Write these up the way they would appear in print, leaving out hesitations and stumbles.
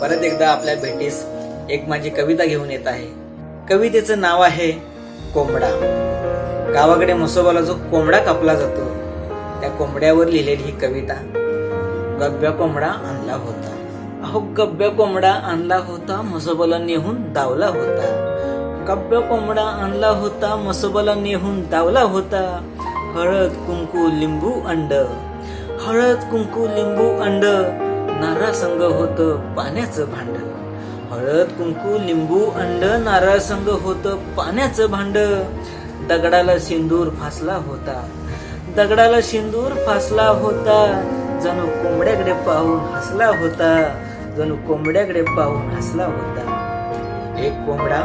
परत एकदा आपल्या भेटीस एक माझी कविता घेऊन येत आहे। कवितेचं नाव आहे कोंबडा। गावाकडे म्हसोबाला जो कोंबडा कापला जातो त्या कोंबड्यावर लिहिलेली ही कविता। गब्या कोंबडा आणला होता, अहो गब्या कोंबडा आणला होता, म्हसोबाला नेहून दावला होता। गब्या कोंबडा आणला होता, म्हसोबाला नेहून दावला होता। हळद कुंकू लिंबू अंड, हळद कुंकू लिंबू अंड, नारळ संग होत पाण्याचं भांड। हळद कुंकू लिंबू अंड, नारळ संग होत पाण्याचं भांड। दगडाला सिंदूर फासला होता, दगडाला सिंदूर फासला होता। जणू कोंबड्याकडे पाहून हसला होता, जणू कोंबड्याकडे पाहून हसला होता। एक कोंबडा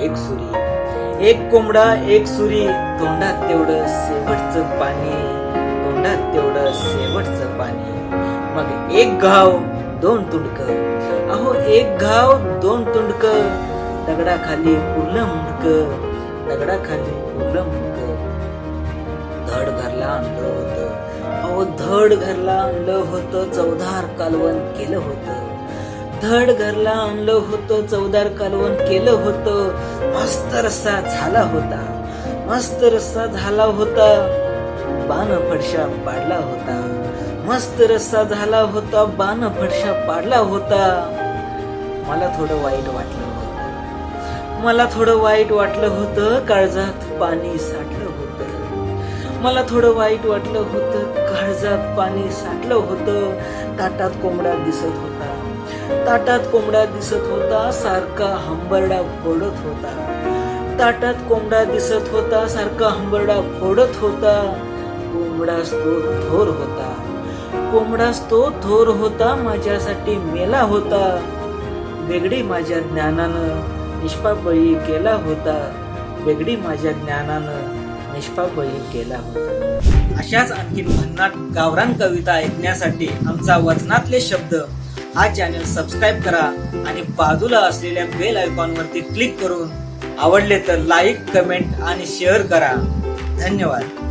एक सुरी, एक कोंबडा एक सुरी, तोंडात तेवढं शेवटचं पाणी, तोंडात तेवढं शेवटचं पाणी। मग एक घाव दोन तुडक, अहो एक घाव दोन तुडक, दगडाखाली उरलं मुंडक, दगडाखाली उरलं मुंडक। धड घरला आणलं होतं, अहो धड घरला आणलं होतं, चौधार कालवण केलं होतं। धड घरला आणलं होतं, चौधार कालवण केलं होतं। मस्त रस्सा झाला होता, मस्त रस्सा झाला होता, बाण फडशा पाडला होता। मस्त रस्सा झाला होता, बाण फडशा पाडला होता। मला थोडं वाईट वाटलं होतं, मला थोडं वाईट वाटलं होतं, काळजात पाणी साठलं होतं। मला थोडं वाईट वाटलं होतं, काळजात पाणी साठलं होतं। ताटात कोंबडा दिसत होता, ताटात कोंबडा दिसत होता, सारखा हंबरडा फोडत होता। ताटात कोंबडा दिसत होता, सारखा हंबरडा फोडत होता। कोंबडाच तो थोर होता, कोंबडाच तो थोर होता, माझ्यासाठी मेला होता। वेगळी माझ्या ज्ञानानं निष्पाप बळी केला होता, वेगळी माझ्या ज्ञानानं निष्पाप बळी केला होता। अशाच आणखी भन्नाट गावरान कविता ऐकण्यासाठी आमचा वचनातले शब्द हा चॅनल सबस्क्राईब करा आणि बाजूला असलेल्या बेल आयकॉनवरती क्लिक करून आवडले तर लाईक, कमेंट आणि शेअर करा। धन्यवाद।